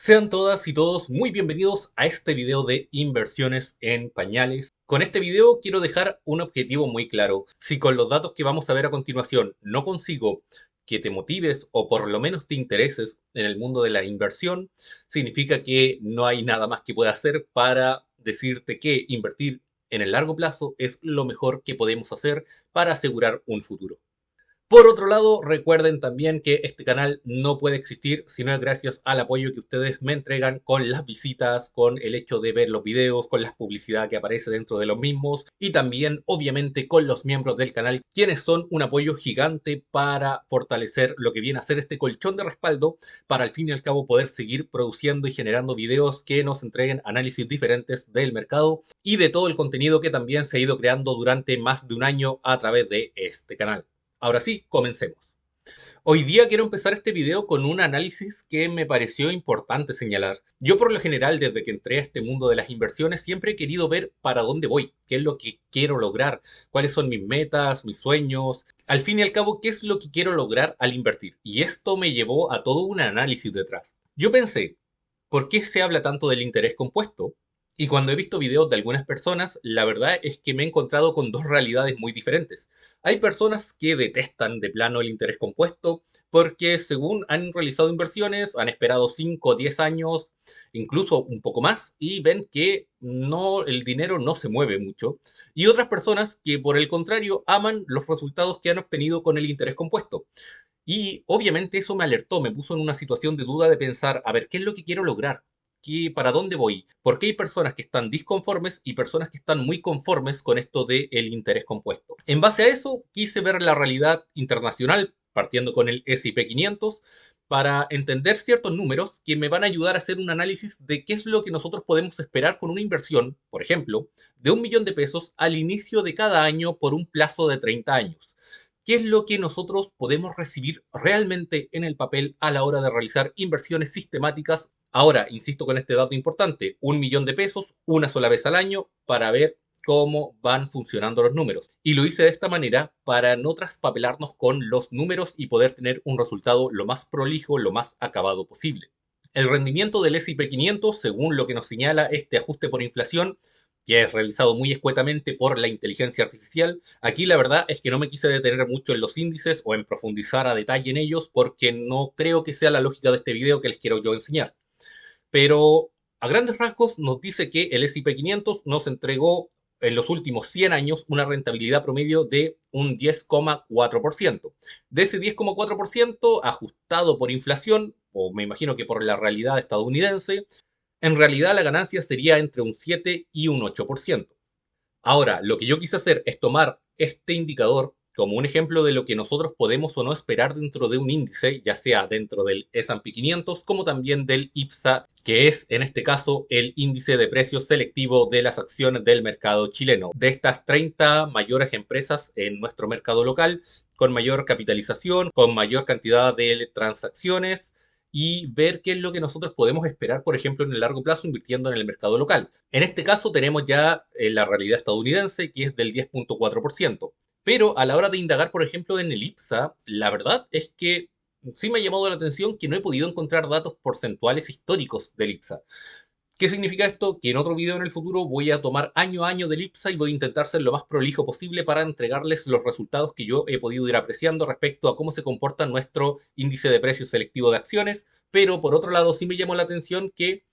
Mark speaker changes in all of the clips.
Speaker 1: Sean todas y todos muy bienvenidos a este video de inversiones en pañales. Con este video quiero dejar un objetivo muy claro. Si con los datos que vamos a ver a continuación no consigo que te motives o por lo menos te intereses en el mundo de la inversión, significa que no hay nada más que pueda hacer para decirte que invertir en el largo plazo es lo mejor que podemos hacer para asegurar un futuro. Por otro lado, recuerden también que este canal no puede existir si no es gracias al apoyo que ustedes me entregan con las visitas, con el hecho de ver los videos, con la publicidad que aparece dentro de los mismos y también, obviamente, con los miembros del canal, quienes son un apoyo gigante para fortalecer lo que viene a ser este colchón de respaldo para al fin y al cabo poder seguir produciendo y generando videos que nos entreguen análisis diferentes del mercado y de todo el contenido que también se ha ido creando durante más de un año a través de este canal. Ahora sí, comencemos. Hoy día quiero empezar este video con un análisis que me pareció importante señalar. Yo por lo general, desde que entré a este mundo de las inversiones, siempre he querido ver para dónde voy, qué es lo que quiero lograr, cuáles son mis metas, mis sueños, al fin y al cabo, qué es lo que quiero lograr al invertir. Y esto me llevó a todo un análisis detrás. Yo pensé, ¿por qué se habla tanto del interés compuesto? Y cuando he visto videos de algunas personas, la verdad es que me he encontrado con dos realidades muy diferentes. Hay personas que detestan de plano el interés compuesto porque según han realizado inversiones, han esperado 5 o 10 años, incluso un poco más, y ven que no, el dinero no se mueve mucho. Y otras personas que por el contrario aman los resultados que han obtenido con el interés compuesto. Y obviamente eso me alertó, me puso en una situación de duda de pensar, a ver, ¿qué es lo que quiero lograr? ¿Para dónde voy? Porque hay personas que están disconformes y personas que están muy conformes con esto del interés compuesto. En base a eso, quise ver la realidad internacional, partiendo con el S&P 500, para entender ciertos números que me van a ayudar a hacer un análisis de qué es lo que nosotros podemos esperar con una inversión, por ejemplo, de 1 millón de pesos al inicio de cada año por un plazo de 30 años. ¿Qué es lo que nosotros podemos recibir realmente en el papel a la hora de realizar inversiones sistemáticas? Ahora, insisto con este dato importante, 1 millón de pesos una sola vez al año para ver cómo van funcionando los números. Y lo hice de esta manera para no traspapelarnos con los números y poder tener un resultado lo más prolijo, lo más acabado posible. El rendimiento del S&P 500, según lo que nos señala este ajuste por inflación, que es realizado muy escuetamente por la inteligencia artificial. Aquí la verdad es que no me quise detener mucho en los índices o en profundizar a detalle en ellos porque no creo que sea la lógica de este video que les quiero yo enseñar. Pero a grandes rasgos nos dice que el S&P 500 nos entregó en los últimos 100 años una rentabilidad promedio de un 10,4%. De ese 10,4% ajustado por inflación, o me imagino que por la realidad estadounidense, en realidad la ganancia sería entre un 7 y un 8%. Ahora, lo que yo quise hacer es tomar este indicador como un ejemplo de lo que nosotros podemos o no esperar dentro de un índice, ya sea dentro del S&P 500 como también del IPSA, que es en este caso el índice de precios selectivo de las acciones del mercado chileno. De estas 30 mayores empresas en nuestro mercado local, con mayor capitalización, con mayor cantidad de transacciones, y ver qué es lo que nosotros podemos esperar, por ejemplo, en el largo plazo invirtiendo en el mercado local. En este caso tenemos ya la realidad estadounidense, que es del 10,4%. Pero a la hora de indagar, por ejemplo, en el IPSA, la verdad es que sí me ha llamado la atención que no he podido encontrar datos porcentuales históricos del IPSA. ¿Qué significa esto? Que en otro video en el futuro voy a tomar año a año del IPSA y voy a intentar ser lo más prolijo posible para entregarles los resultados que yo he podido ir apreciando respecto a cómo se comporta nuestro índice de precios selectivo de acciones. Pero por otro lado sí me llamó la atención que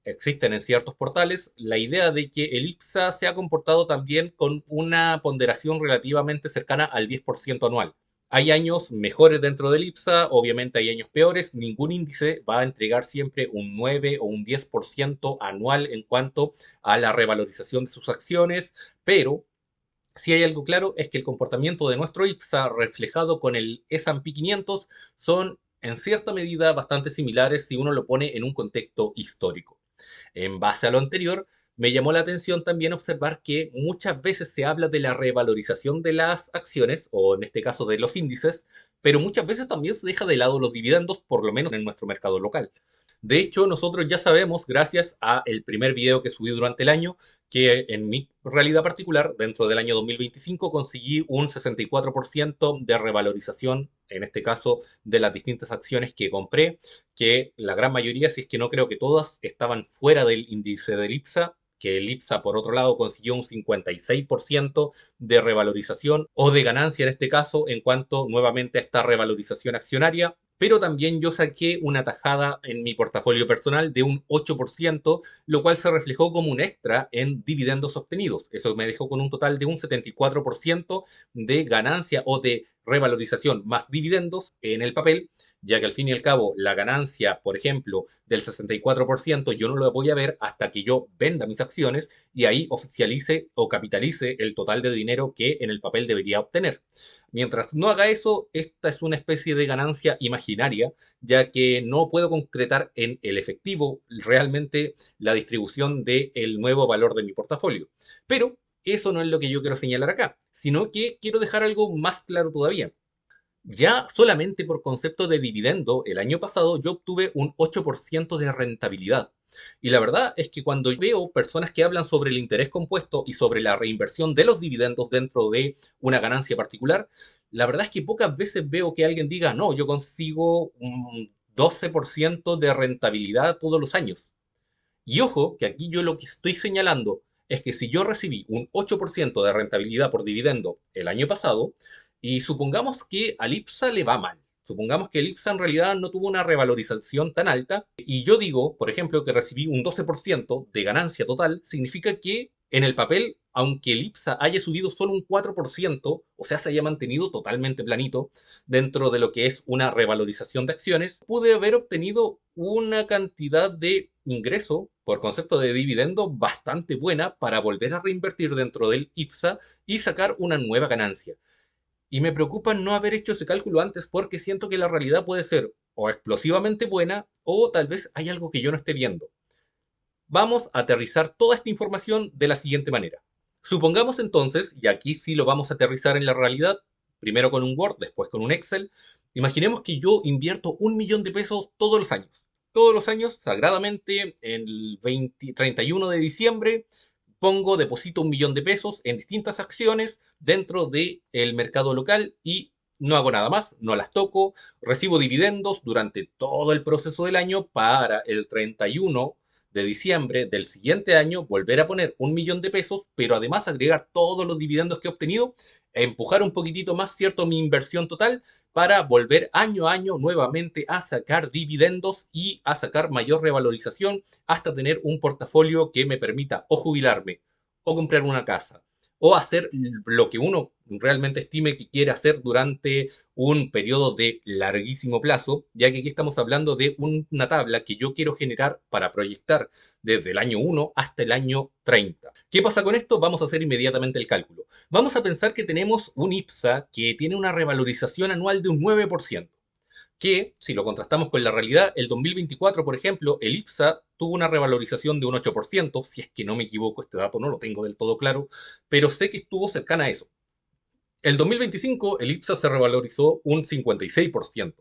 Speaker 1: existen en ciertos portales la idea de que el IPSA se ha comportado también con una ponderación relativamente cercana al 10% anual. Hay años mejores dentro del IPSA, obviamente hay años peores. Ningún índice va a entregar siempre un 9 o un 10% anual en cuanto a la revalorización de sus acciones, pero si hay algo claro es que el comportamiento de nuestro IPSA reflejado con el S&P 500 son en cierta medida bastante similares si uno lo pone en un contexto histórico. En base a lo anterior, me llamó la atención también observar que muchas veces se habla de la revalorización de las acciones, o en este caso de los índices, pero muchas veces también se deja de lado los dividendos, por lo menos en nuestro mercado local. De hecho, nosotros ya sabemos, gracias a el primer video que subí durante el año, que en mi realidad particular, dentro del año 2025, conseguí un 64% de revalorización, en este caso, de las distintas acciones que compré, que la gran mayoría, si es que no creo que todas, estaban fuera del índice del IPSA, que el IPSA, por otro lado, consiguió un 56% de revalorización o de ganancia en este caso en cuanto nuevamente a esta revalorización accionaria, pero también yo saqué una tajada en mi portafolio personal de un 8%, lo cual se reflejó como un extra en dividendos obtenidos. Eso me dejó con un total de un 74% de ganancia o de revalorización más dividendos en el papel, ya que al fin y al cabo la ganancia, por ejemplo, del 64% yo no lo voy a ver hasta que yo venda mis acciones y ahí oficialice o capitalice el total de dinero que en el papel debería obtener. Mientras no haga eso, esta es una especie de ganancia imaginaria, ya que no puedo concretar en el efectivo realmente la distribución del nuevo valor de mi portafolio. Pero eso no es lo que yo quiero señalar acá, sino que quiero dejar algo más claro todavía. Ya solamente por concepto de dividendo, el año pasado yo obtuve un 8% de rentabilidad. Y la verdad es que cuando veo personas que hablan sobre el interés compuesto y sobre la reinversión de los dividendos dentro de una ganancia particular, la verdad es que pocas veces veo que alguien diga, no, yo consigo un 12% de rentabilidad todos los años. Y ojo, que aquí yo lo que estoy señalando es que si yo recibí un 8% de rentabilidad por dividendo el año pasado, y supongamos que al IPSA le va mal, supongamos que el IPSA en realidad no tuvo una revalorización tan alta, y yo digo, por ejemplo, que recibí un 12% de ganancia total, significa que en el papel, aunque el IPSA haya subido solo un 4%, o sea, se haya mantenido totalmente planito dentro de lo que es una revalorización de acciones, pude haber obtenido una cantidad de ingreso por concepto de dividendo bastante buena para volver a reinvertir dentro del IPSA y sacar una nueva ganancia. Y me preocupa no haber hecho ese cálculo antes porque siento que la realidad puede ser o explosivamente buena o tal vez hay algo que yo no esté viendo. Vamos a aterrizar toda esta información de la siguiente manera. Supongamos entonces, y aquí sí lo vamos a aterrizar en la realidad, primero con un Word, después con un Excel, imaginemos que yo invierto 1 millón de pesos todos los años. Todos los años, sagradamente, el 31 de diciembre, deposito 1 millón de pesos en distintas acciones dentro del mercado local y no hago nada más, no las toco, recibo dividendos durante todo el proceso del año para el 31 de diciembre del siguiente año volver a poner 1 millón de pesos, pero además agregar todos los dividendos que he obtenido, empujar un poquitito más, ¿cierto?, mi inversión total para volver año a año nuevamente a sacar dividendos y a sacar mayor revalorización hasta tener un portafolio que me permita o jubilarme o comprar una casa o hacer lo que uno realmente estime que quiere hacer durante un periodo de larguísimo plazo, ya que aquí estamos hablando de una tabla que yo quiero generar para proyectar desde el año 1 hasta el año 30. ¿Qué pasa con esto? Vamos a hacer inmediatamente el cálculo. Vamos a pensar que tenemos un IPSA que tiene una revalorización anual de un 9%, que, si lo contrastamos con la realidad, el 2024, por ejemplo, el IPSA tuvo una revalorización de un 8%, si es que no me equivoco, este dato no lo tengo del todo claro, pero sé que estuvo cercana a eso. El 2025, el IPSA se revalorizó un 56%.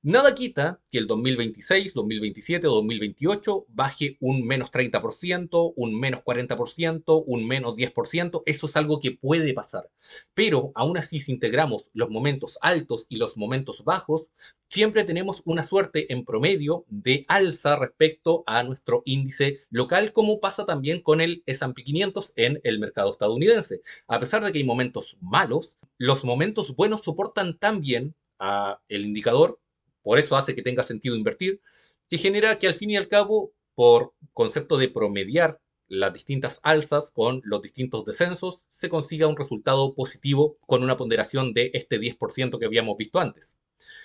Speaker 1: Nada quita que el 2026, 2027 o 2028 baje un menos 30%, un menos 40%, un menos 10%. Eso es algo que puede pasar. Pero aún así, si integramos los momentos altos y los momentos bajos, siempre tenemos una suerte en promedio de alza respecto a nuestro índice local, como pasa también con el S&P 500 en el mercado estadounidense. A pesar de que hay momentos malos, los momentos buenos soportan tan bien a el indicador, por eso hace que tenga sentido invertir, que genera que al fin y al cabo, por concepto de promediar las distintas alzas con los distintos descensos, se consiga un resultado positivo con una ponderación de este 10% que habíamos visto antes.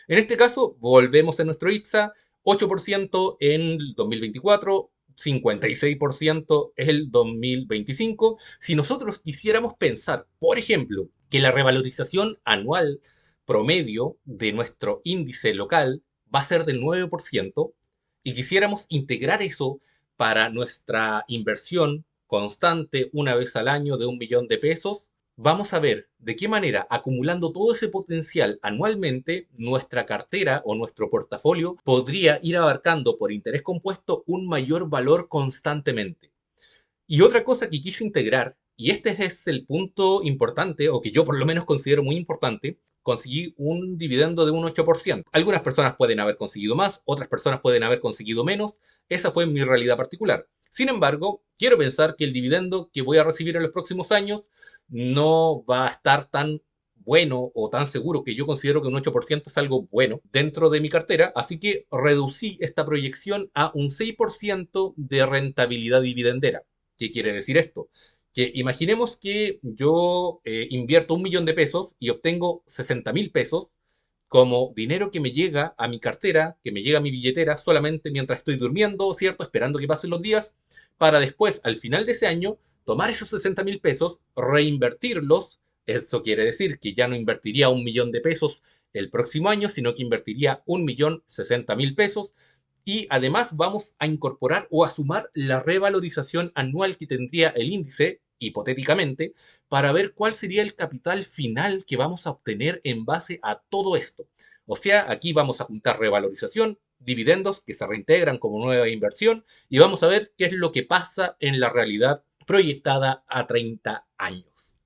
Speaker 1: En este caso, volvemos a nuestro IPSA, 8% en el 2024, 56% el 2025. Si nosotros quisiéramos pensar, por ejemplo, que la revalorización anual promedio de nuestro índice local va a ser del 9% y quisiéramos integrar eso para nuestra inversión constante una vez al año de 1 millón de pesos, vamos a ver de qué manera, acumulando todo ese potencial anualmente, nuestra cartera o nuestro portafolio podría ir abarcando por interés compuesto un mayor valor constantemente. Y otra cosa que quise integrar, y este es el punto importante, o que yo por lo menos considero muy importante, conseguí un dividendo de un 8%. Algunas personas pueden haber conseguido más, otras personas pueden haber conseguido menos. Esa fue mi realidad particular. Sin embargo, quiero pensar que el dividendo que voy a recibir en los próximos años no va a estar tan bueno o tan seguro, que yo considero que un 8% es algo bueno dentro de mi cartera, así que reducí esta proyección a un 6% de rentabilidad dividendera. ¿Qué quiere decir esto? Que imaginemos que yo invierto 1 millón de pesos y obtengo 60.000 pesos como dinero que me llega a mi cartera, que me llega a mi billetera solamente mientras estoy durmiendo, ¿cierto? Esperando que pasen los días, para después, al final de ese año, tomar esos 60.000 pesos, reinvertirlos. Eso quiere decir que ya no invertiría 1 millón de pesos el próximo año, sino que invertiría 1.060.000 pesos. Y además vamos a incorporar o a sumar la revalorización anual que tendría el índice, hipotéticamente, para ver cuál sería el capital final que vamos a obtener en base a todo esto. O sea, aquí vamos a juntar revalorización, dividendos que se reintegran como nueva inversión y vamos a ver qué es lo que pasa en la realidad proyectada a 30 años.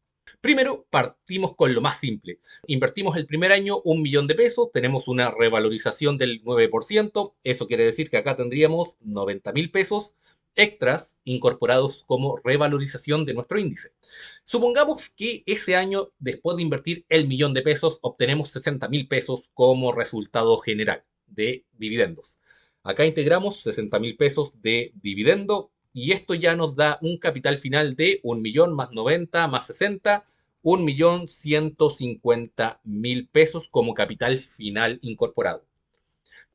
Speaker 1: Primero, partimos con lo más simple. Invertimos el primer año 1 millón de pesos, tenemos una revalorización del 9%, eso quiere decir que acá tendríamos 90.000 pesos extras incorporados como revalorización de nuestro índice. Supongamos que ese año, después de invertir el 1 millón de pesos, obtenemos 60.000 pesos como resultado general de dividendos. Acá integramos 60.000 pesos de dividendo y esto ya nos da un capital final de 1 millón más 90 más 60, 1.150.000 pesos como capital final incorporado.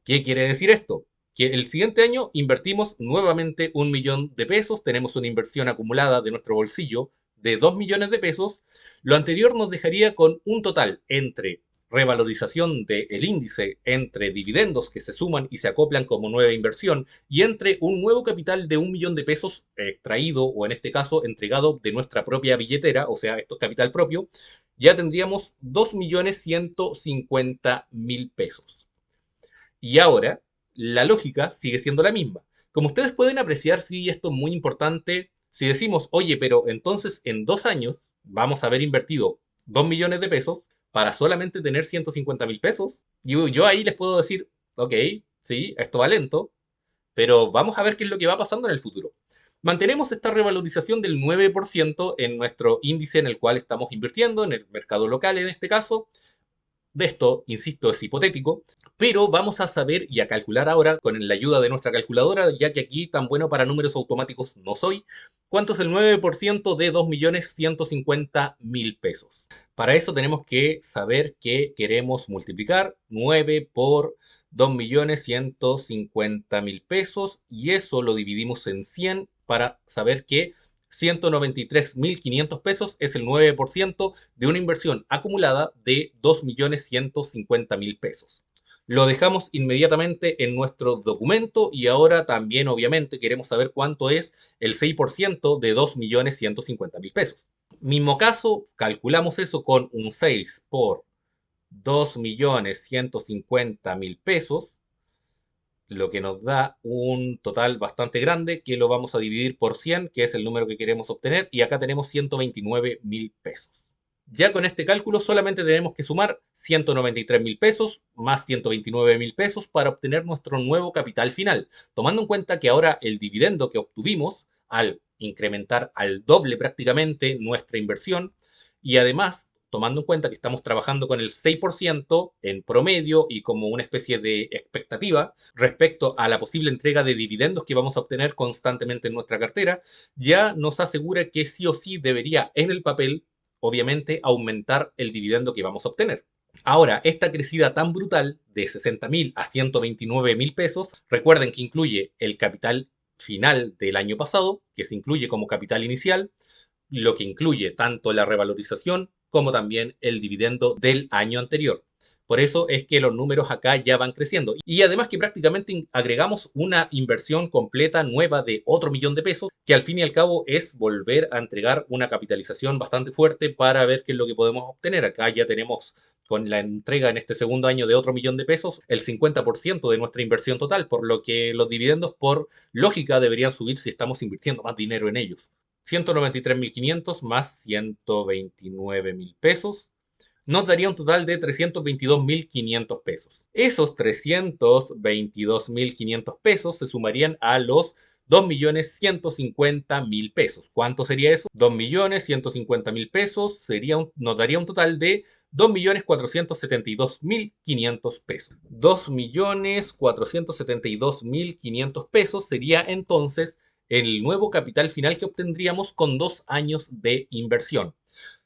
Speaker 1: ¿Qué quiere decir esto? Que el siguiente año invertimos nuevamente 1 millón de pesos, tenemos una inversión acumulada de nuestro bolsillo de 2 millones de pesos. Lo anterior nos dejaría con un total entre revalorización del índice, entre dividendos que se suman y se acoplan como nueva inversión, y entre un nuevo capital de 1 millón de pesos extraído, o en este caso entregado de nuestra propia billetera, o sea, esto es capital propio, ya tendríamos 2.150.000 pesos. Y ahora, la lógica sigue siendo la misma. Como ustedes pueden apreciar, sí, esto es muy importante. Si decimos, oye, pero entonces en 2 años vamos a haber invertido 2 millones de pesos para solamente tener 150.000 pesos, y yo ahí les puedo decir, ok, sí, esto va lento, pero vamos a ver qué es lo que va pasando en el futuro. Mantenemos esta revalorización del 9% en nuestro índice en el cual estamos invirtiendo, en el mercado local en este caso. De esto, insisto, es hipotético, pero vamos a saber y a calcular ahora con la ayuda de nuestra calculadora, ya que aquí tan bueno para números automáticos no soy, cuánto es el 9% de 2.150.000 pesos. Para eso tenemos que saber que queremos multiplicar 9 por 2.150.000 pesos y eso lo dividimos en 100 para saber que 193.500 pesos es el 9% de una inversión acumulada de 2.150.000 pesos. Lo dejamos inmediatamente en nuestro documento y ahora también obviamente queremos saber cuánto es el 6% de 2.150.000 pesos. Mismo caso, calculamos eso con un 6 por 2.150.000 pesos, lo que nos da un total bastante grande que lo vamos a dividir por 100, que es el número que queremos obtener, y acá tenemos 129.000 pesos. Ya con este cálculo solamente tenemos que sumar 193.000 pesos más 129.000 pesos para obtener nuestro nuevo capital final, tomando en cuenta que ahora el dividendo que obtuvimos al incrementar al doble prácticamente nuestra inversión, y además tomando en cuenta que estamos trabajando con el 6% en promedio y como una especie de expectativa respecto a la posible entrega de dividendos que vamos a obtener constantemente en nuestra cartera, ya nos asegura que sí o sí debería en el papel, obviamente, aumentar el dividendo que vamos a obtener. Ahora, esta crecida tan brutal de 60.000 a 129.000 pesos, recuerden que incluye el capital final del año pasado, que se incluye como capital inicial, lo que incluye tanto la revalorización como también el dividendo del año anterior. Por eso es que los números acá ya van creciendo. Y además que prácticamente agregamos una inversión completa nueva de otro millón de pesos, que al fin y al cabo es volver a entregar una capitalización bastante fuerte para ver qué es lo que podemos obtener. Acá ya tenemos con la entrega en este segundo año de otro millón de pesos, el 50% de nuestra inversión total, por lo que los dividendos por lógica deberían subir si estamos invirtiendo más dinero en ellos. 193.500 más 129.000 pesos nos daría un total de 322.500 pesos. Esos 322.500 pesos se sumarían a los 2.150.000 pesos. ¿Cuánto sería eso? 2.150.000 pesos nos daría un total de 2.472.500 pesos. 2.472.500 pesos sería entonces el nuevo capital final que obtendríamos con 2 años de inversión.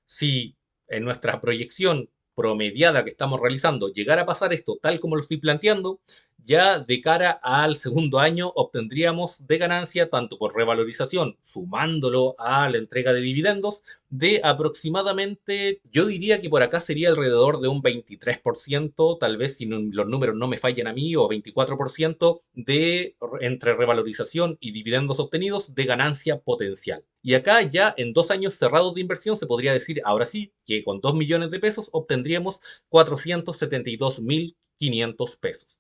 Speaker 1: Si en nuestra proyección promediada que estamos realizando llegara a pasar esto tal como lo estoy planteando, ya de cara al segundo año obtendríamos de ganancia, tanto por revalorización, sumándolo a la entrega de dividendos, de aproximadamente, yo diría que por acá sería alrededor de un 23%, tal vez si los números no me fallan a mí, o 24% de entre revalorización y dividendos obtenidos de ganancia potencial. Y acá ya en 2 años cerrados de inversión se podría decir, ahora sí, que con 2 millones de pesos obtendríamos 472.500 pesos.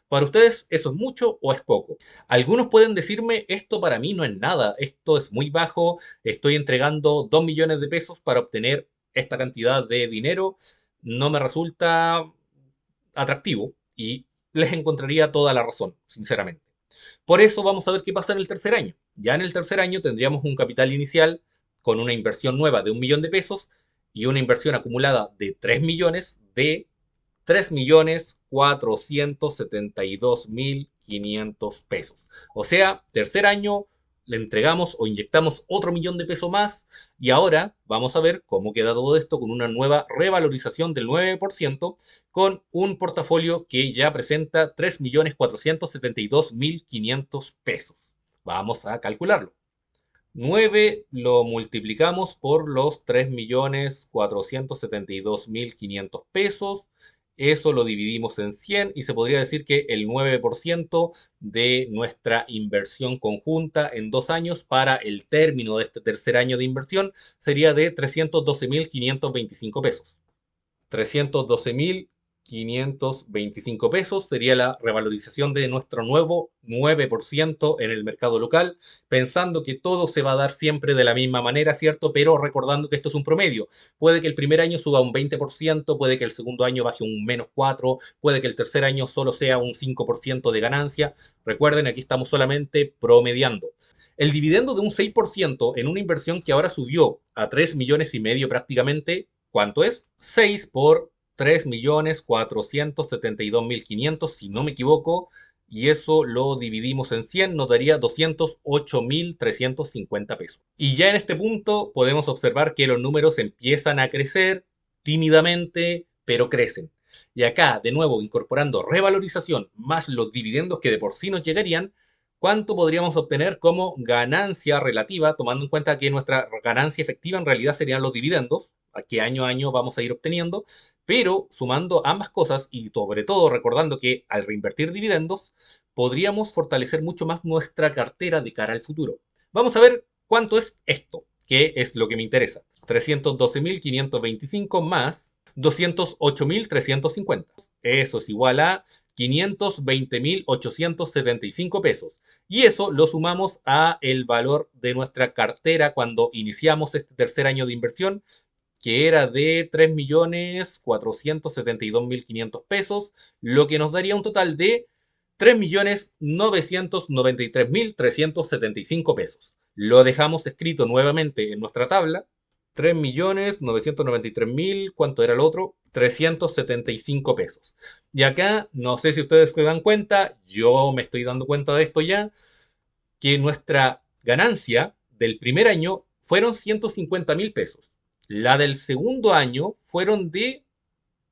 Speaker 1: ¿Para ustedes eso es mucho o es poco? Algunos pueden decirme, esto para mí no es nada, esto es muy bajo, estoy entregando 2 millones de pesos para obtener esta cantidad de dinero, no me resulta atractivo y les encontraría toda la razón, sinceramente. Por eso vamos a ver qué pasa en el tercer año. Ya en el tercer año tendríamos un capital inicial con una inversión nueva de 1 millón de pesos y una inversión acumulada de 3 millones de 3.472.500 pesos. O sea, tercer año le entregamos o inyectamos otro millón de pesos más y ahora vamos a ver cómo queda todo esto con una nueva revalorización del 9% con un portafolio que ya presenta 3.472.500 pesos. Vamos a calcularlo. 9 lo multiplicamos por los 3.472.500 pesos. Eso lo dividimos en 100 y se podría decir que el 9% de nuestra inversión conjunta en 2 años para el término de este tercer año de inversión sería de 312.525 pesos. 312.525 pesos sería la revalorización de nuestro nuevo 9% en el mercado local, pensando que todo se va a dar siempre de la misma manera, ¿cierto? Pero recordando que esto es un promedio. Puede que el primer año suba un 20%, puede que el segundo año baje un -4%, puede que el tercer año solo sea un 5% de ganancia. Recuerden, aquí estamos solamente promediando. El dividendo de un 6% en una inversión que ahora subió a 3,5 millones prácticamente, ¿cuánto es? 6 por 3.472.500, si no me equivoco, y eso lo dividimos en 100, nos daría 208.350 pesos. Y ya en este punto podemos observar que los números empiezan a crecer tímidamente, pero crecen. Y acá, de nuevo, incorporando revalorización más los dividendos que de por sí nos llegarían, ¿cuánto podríamos obtener como ganancia relativa, tomando en cuenta que nuestra ganancia efectiva en realidad serían los dividendos, que año a año vamos a ir obteniendo, pero sumando ambas cosas y sobre todo recordando que al reinvertir dividendos podríamos fortalecer mucho más nuestra cartera de cara al futuro? Vamos a ver cuánto es esto, que es lo que me interesa. 312.525 más 208.350. Eso es igual a 520.875 pesos. Y eso lo sumamos a el valor de nuestra cartera cuando iniciamos este tercer año de inversión, que era de 3.472.500 pesos, lo que nos daría un total de 3.993.375 pesos. Lo dejamos escrito nuevamente en nuestra tabla. 3.993.000, ¿cuánto era el otro? 375 pesos. Y acá, no sé si ustedes se dan cuenta, yo me estoy dando cuenta de esto ya, que nuestra ganancia del primer año fueron 150.000 pesos. La del segundo año fueron de,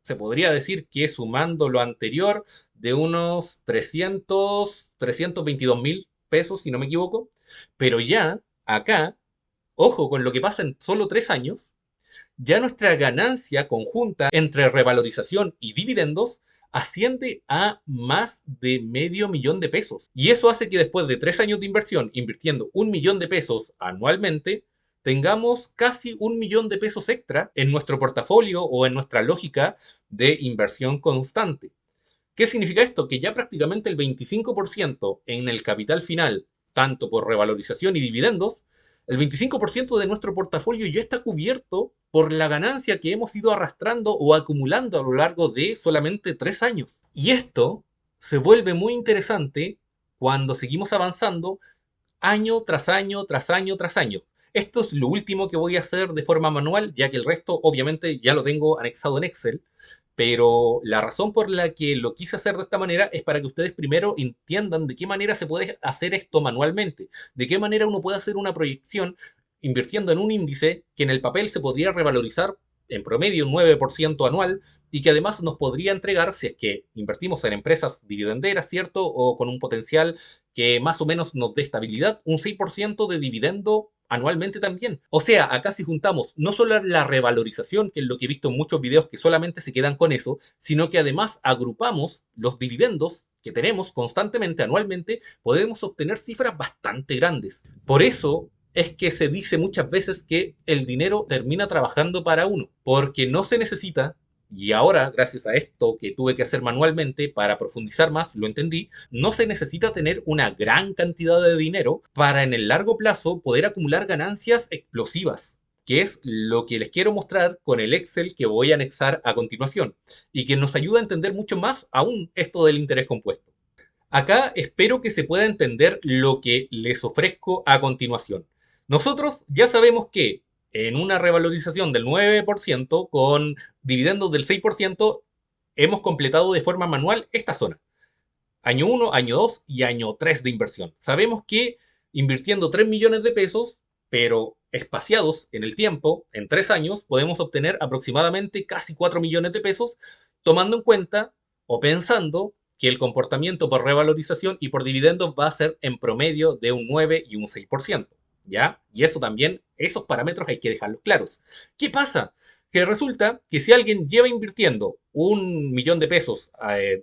Speaker 1: se podría decir que sumando lo anterior, de unos 322.000 pesos, si no me equivoco. Pero ya, acá, ojo con lo que pasa en solo 3 años, ya nuestra ganancia conjunta entre revalorización y dividendos asciende a más de medio millón de pesos. Y eso hace que después de 3 años de inversión, invirtiendo 1 millón de pesos anualmente, tengamos casi 1 millón de pesos extra en nuestro portafolio o en nuestra lógica de inversión constante. ¿Qué significa esto? Que ya prácticamente el 25% en el capital final, tanto por revalorización y dividendos, el 25% de nuestro portafolio ya está cubierto por la ganancia que hemos ido arrastrando o acumulando a lo largo de solamente 3 años. Y esto se vuelve muy interesante cuando seguimos avanzando año tras año, tras año, tras año. Esto es lo último que voy a hacer de forma manual, ya que el resto obviamente ya lo tengo anexado en Excel, pero la razón por la que lo quise hacer de esta manera es para que ustedes primero entiendan de qué manera se puede hacer esto manualmente, de qué manera uno puede hacer una proyección invirtiendo en un índice que en el papel se podría revalorizar en promedio un 9% anual y que además nos podría entregar, si es que invertimos en empresas dividenderas, ¿cierto? O con un potencial que más o menos nos dé estabilidad, un 6% de dividendo anualmente también. O sea, acá si juntamos no solo la revalorización, que es lo que he visto en muchos videos que solamente se quedan con eso, sino que además agrupamos los dividendos que tenemos constantemente, anualmente, podemos obtener cifras bastante grandes. Por eso es que se dice muchas veces que el dinero termina trabajando para uno, porque no se necesita, y ahora, gracias a esto que tuve que hacer manualmente para profundizar más, lo entendí, no se necesita tener una gran cantidad de dinero para en el largo plazo poder acumular ganancias explosivas, que es lo que les quiero mostrar con el Excel que voy a anexar a continuación y que nos ayuda a entender mucho más aún esto del interés compuesto. Acá espero que se pueda entender lo que les ofrezco a continuación. Nosotros ya sabemos que en una revalorización del 9% con dividendos del 6% hemos completado de forma manual esta zona. Año 1, año 2 y año 3 de inversión. Sabemos que invirtiendo 3 millones de pesos, pero espaciados en el tiempo, en 3 años, podemos obtener aproximadamente casi 4 millones de pesos, tomando en cuenta o pensando que el comportamiento por revalorización y por dividendos va a ser en promedio de un 9 y un 6%. ¿Ya? Y eso también, esos parámetros hay que dejarlos claros. ¿Qué pasa? Que resulta que si alguien lleva invirtiendo 1 millón de pesos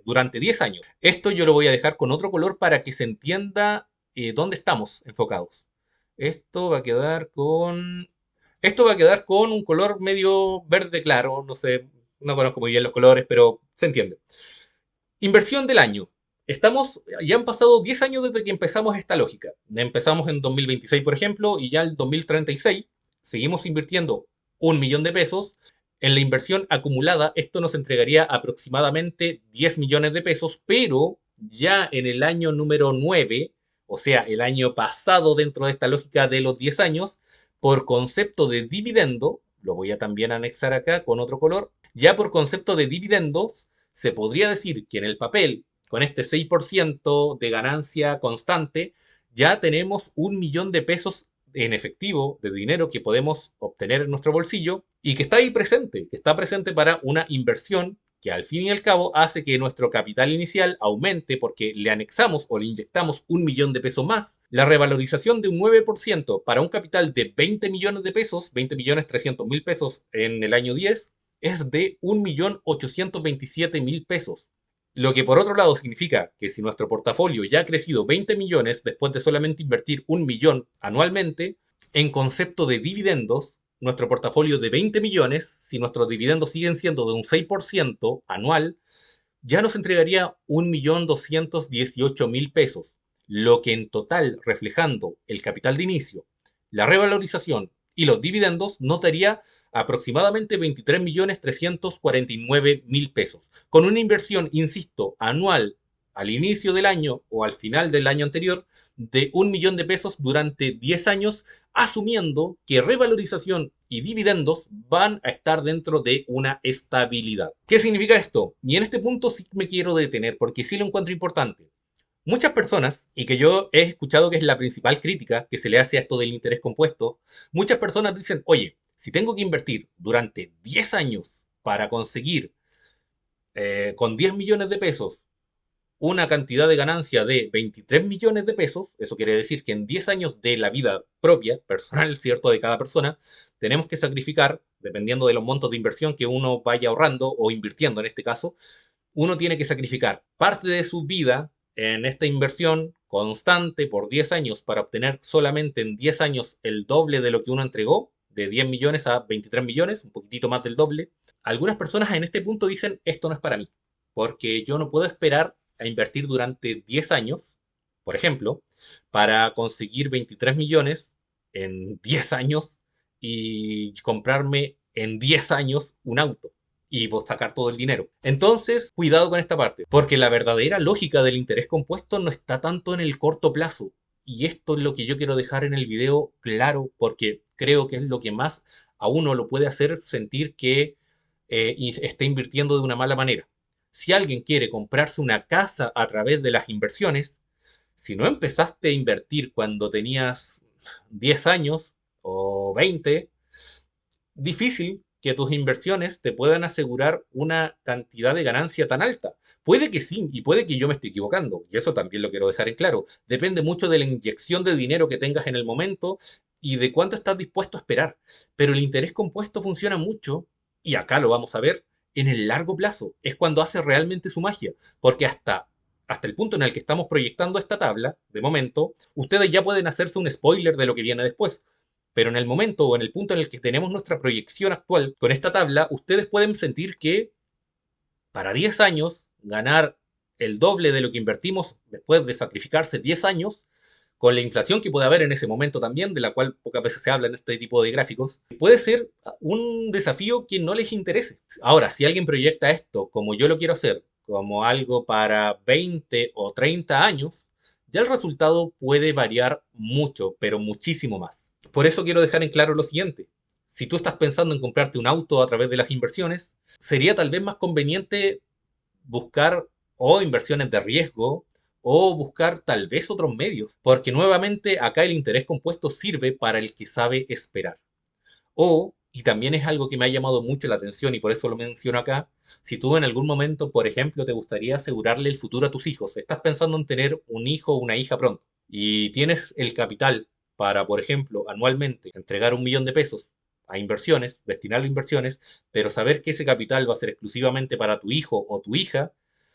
Speaker 1: durante 10 años, esto yo lo voy a dejar con otro color para que se entienda dónde estamos enfocados. Esto va a quedar con... Esto va a quedar con un color medio verde claro, no sé, no conozco muy bien los colores, pero se entiende. Inversión del año. Ya han pasado 10 años desde que empezamos esta lógica. Empezamos en 2026, por ejemplo, y ya en 2036 seguimos invirtiendo 1 millón de pesos. En la inversión acumulada, esto nos entregaría aproximadamente 10 millones de pesos, pero ya en el año número 9, o sea, el año pasado dentro de esta lógica de los 10 años, por concepto de dividendo, lo voy a también anexar acá con otro color, ya por concepto de dividendos, se podría decir que en el papel, con este 6% de ganancia constante, ya tenemos 1 millón de pesos en efectivo de dinero que podemos obtener en nuestro bolsillo y que está ahí presente, que está presente para una inversión que al fin y al cabo hace que nuestro capital inicial aumente porque le anexamos o le inyectamos 1 millón de pesos más. La revalorización de un 9% para un capital de 20 millones de pesos, 20.300.000 pesos en el año 10, es de 1.827.000 pesos. Lo que por otro lado significa que si nuestro portafolio ya ha crecido 20 millones después de solamente invertir 1 millón anualmente, en concepto de dividendos, nuestro portafolio de 20 millones, si nuestros dividendos siguen siendo de un 6% anual, ya nos entregaría 1.218.000 pesos, lo que en total, reflejando el capital de inicio, la revalorización y los dividendos, nos daría aproximadamente 23.349.000 pesos, con una inversión, insisto, anual al inicio del año o al final del año anterior de 1 millón de pesos durante 10 años, asumiendo que revalorización y dividendos van a estar dentro de una estabilidad. ¿Qué significa esto? Y en este punto sí me quiero detener porque sí lo encuentro importante. Muchas personas, y que yo he escuchado que es la principal crítica que se le hace a esto del interés compuesto, muchas personas dicen, oye, si tengo que invertir durante 10 años para conseguir con 10 millones de pesos una cantidad de ganancia de 23 millones de pesos, eso quiere decir que en 10 años de la vida propia, personal, ¿cierto?, de cada persona, tenemos que sacrificar dependiendo de los montos de inversión que uno vaya ahorrando o invirtiendo en este caso, uno tiene que sacrificar parte de su vida en esta inversión constante por 10 años para obtener solamente en 10 años el doble de lo que uno entregó, de 10 millones a 23 millones, un poquitito más del doble. Algunas personas en este punto dicen, esto no es para mí, porque yo no puedo esperar a invertir durante 10 años, por ejemplo, para conseguir 23 millones en 10 años y comprarme en 10 años un auto y vos sacar todo el dinero. Entonces, cuidado con esta parte, porque la verdadera lógica del interés compuesto no está tanto en el corto plazo. Y esto es lo que yo quiero dejar en el video claro, porque creo que es lo que más a uno lo puede hacer sentir que está invirtiendo de una mala manera. Si alguien quiere comprarse una casa a través de las inversiones, si no empezaste a invertir cuando tenías 10 años o 20, difícil que tus inversiones te puedan asegurar una cantidad de ganancia tan alta. Puede que sí, y puede que yo me esté equivocando, y eso también lo quiero dejar en claro. Depende mucho de la inyección de dinero que tengas en el momento y de cuánto estás dispuesto a esperar. Pero el interés compuesto funciona mucho, y acá lo vamos a ver, en el largo plazo. Es cuando hace realmente su magia, porque hasta el punto en el que estamos proyectando esta tabla, de momento, ustedes ya pueden hacerse un spoiler de lo que viene después. Pero en el momento o en el punto en el que tenemos nuestra proyección actual con esta tabla, ustedes pueden sentir que para 10 años ganar el doble de lo que invertimos después de sacrificarse 10 años, con la inflación que puede haber en ese momento también, de la cual pocas veces se habla en este tipo de gráficos, puede ser un desafío que no les interese. Ahora, si alguien proyecta esto como yo lo quiero hacer, como algo para 20 o 30 años, ya el resultado puede variar mucho, pero muchísimo más. Por eso quiero dejar en claro lo siguiente. Si tú estás pensando en comprarte un auto a través de las inversiones, sería tal vez más conveniente buscar o inversiones de riesgo o buscar tal vez otros medios, porque nuevamente acá el interés compuesto sirve para el que sabe esperar. O, y también es algo que me ha llamado mucho la atención y por eso lo menciono acá, si tú en algún momento, por ejemplo, te gustaría asegurarle el futuro a tus hijos, estás pensando en tener un hijo o una hija pronto y tienes el capital para, por ejemplo, anualmente entregar 1 millón de pesos a inversiones, destinarlo a inversiones, pero saber que ese capital va a ser exclusivamente para tu hijo o tu hija,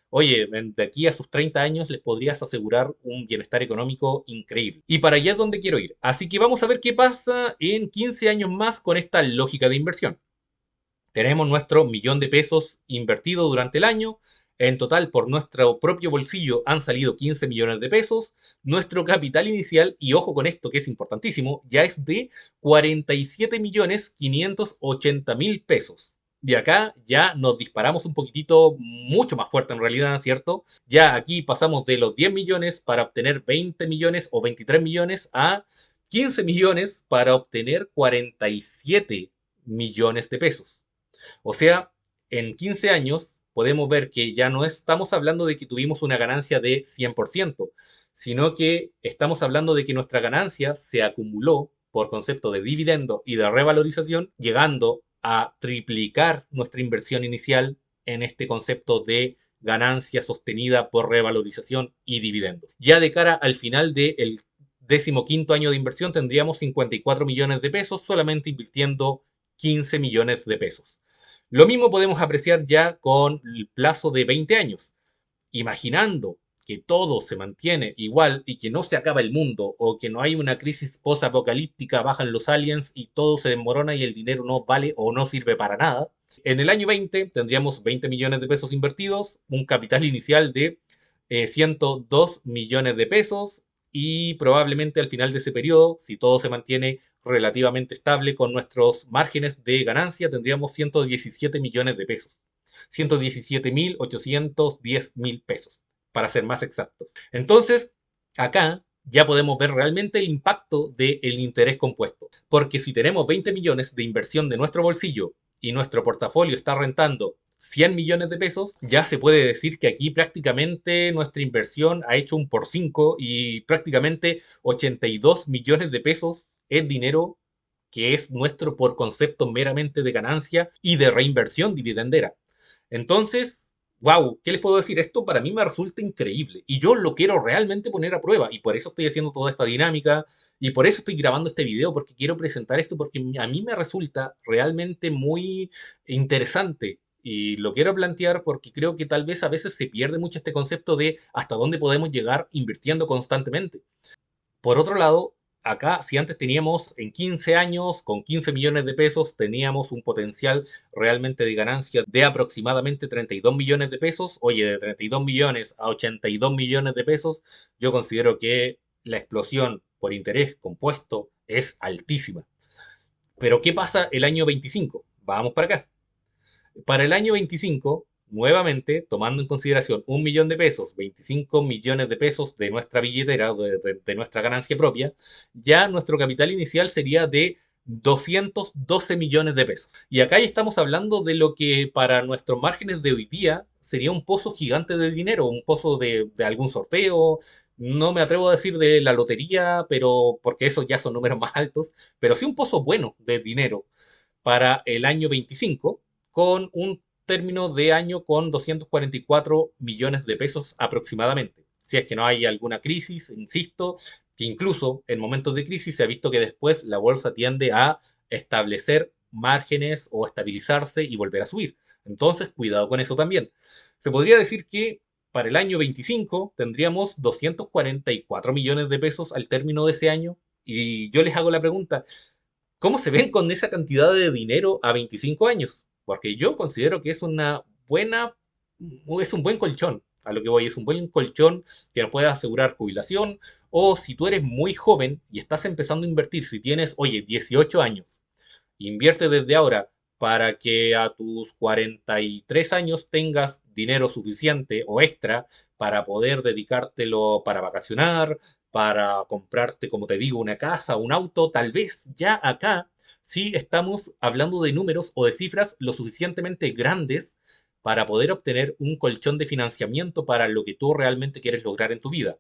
Speaker 1: oye, de aquí a sus 30 años les podrías asegurar un bienestar económico increíble. Y para allá es donde quiero ir. Así que vamos a ver qué pasa en 15 años más con esta lógica de inversión. Tenemos nuestro 1 millón de pesos invertido durante el año. En total, por nuestro propio bolsillo han salido 15 millones de pesos. Nuestro capital inicial, y ojo con esto que es importantísimo, ya es de 47.580.000 pesos. Y acá ya nos disparamos un poquitito, mucho más fuerte en realidad, ¿cierto? Ya aquí pasamos de los 10 millones para obtener 20 millones o 23 millones a 15 millones para obtener 47 millones de pesos. O sea, en 15 años podemos ver que ya no estamos hablando de que tuvimos una ganancia de 100%, sino que estamos hablando de que nuestra ganancia se acumuló por concepto de dividendo y de revalorización, llegando a triplicar nuestra inversión inicial en este concepto de ganancia sostenida por revalorización y dividendos. Ya de cara al final del 15º año de inversión tendríamos 54 millones de pesos solamente invirtiendo 15 millones de pesos. Lo mismo podemos apreciar ya con el plazo de 20 años. Imaginando que todo se mantiene igual y que no se acaba el mundo o que no hay una crisis post-apocalíptica, bajan los aliens y todo se desmorona y el dinero no vale o no sirve para nada. En el año 20 tendríamos 20 millones de pesos invertidos, un capital inicial de 102 millones de pesos y probablemente al final de ese periodo, si todo se mantiene relativamente estable con nuestros márgenes de ganancia, tendríamos 117 millones de pesos. 117.810.000 pesos, para ser más exactos. Entonces, acá ya podemos ver realmente el impacto del interés compuesto. Porque si tenemos 20 millones de inversión de nuestro bolsillo y nuestro portafolio está rentando 100 millones de pesos, ya se puede decir que aquí prácticamente nuestra inversión ha hecho un por 5 y prácticamente 82 millones de pesos es dinero que es nuestro por concepto meramente de ganancia y de reinversión dividendera. Entonces, wow, ¿qué les puedo decir? Esto para mí me resulta increíble y yo lo quiero realmente poner a prueba y por eso estoy haciendo toda esta dinámica y por eso estoy grabando este video porque quiero presentar esto porque a mí me resulta realmente muy interesante y lo quiero plantear porque creo que tal vez a veces se pierde mucho este concepto de hasta dónde podemos llegar invirtiendo constantemente. Por otro lado, acá, si antes teníamos en 15 años, con 15 millones de pesos, teníamos un potencial realmente de ganancia de aproximadamente 32 millones de pesos. Oye, de 32 millones a 82 millones de pesos, yo considero que la explosión por interés compuesto es altísima. Pero ¿qué pasa el año 25? Vamos para acá. Para el año 25, nuevamente, tomando en consideración 1 millón de pesos, 25 millones de pesos de nuestra billetera, de nuestra ganancia propia, ya nuestro capital inicial sería de 212 millones de pesos. Y acá ya estamos hablando de lo que para nuestros márgenes de hoy día sería un pozo gigante de dinero, un pozo de algún sorteo. No me atrevo a decir de la lotería, pero porque esos ya son números más altos, pero sí un pozo bueno de dinero para el año 25 con un término de año con 244 millones de pesos aproximadamente. Si es que no hay alguna crisis, insisto, que incluso en momentos de crisis se ha visto que después la bolsa tiende a establecer márgenes o estabilizarse y volver a subir. Entonces, cuidado con eso también. Se podría decir que para el año 25 tendríamos 244 millones de pesos al término de ese año. Y yo les hago la pregunta, ¿cómo se ven con esa cantidad de dinero a 25 años? Porque yo considero que es una buena, es un buen colchón. A lo que voy, es un buen colchón que nos puede asegurar jubilación. O si tú eres muy joven y estás empezando a invertir, si tienes, oye, 18 años, invierte desde ahora para que a tus 43 años tengas dinero suficiente o extra para poder dedicártelo para vacacionar, para comprarte, como te digo, una casa, un auto. Tal vez ya acá sí estamos hablando de números o de cifras lo suficientemente grandes para poder obtener un colchón de financiamiento para lo que tú realmente quieres lograr en tu vida.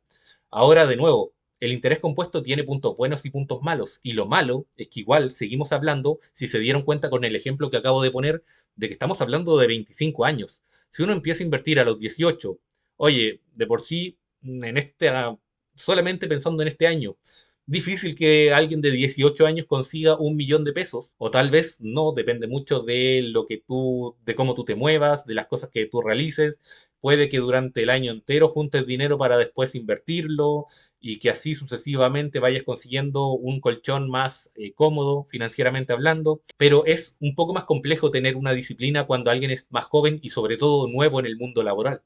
Speaker 1: Ahora, de nuevo, el interés compuesto tiene puntos buenos y puntos malos. Y lo malo es que igual seguimos hablando, si se dieron cuenta con el ejemplo que acabo de poner, de que estamos hablando de 25 años. Si uno empieza a invertir a los 18, oye, de por sí, en este, solamente pensando en este año, difícil que alguien de 18 años consiga 1 millón de pesos, o tal vez no, depende mucho de lo que tú, de cómo tú te muevas, de las cosas que tú realices. Puede que durante el año entero juntes dinero para después invertirlo y que así sucesivamente vayas consiguiendo un colchón más cómodo financieramente hablando, pero es un poco más complejo tener una disciplina cuando alguien es más joven y sobre todo nuevo en el mundo laboral.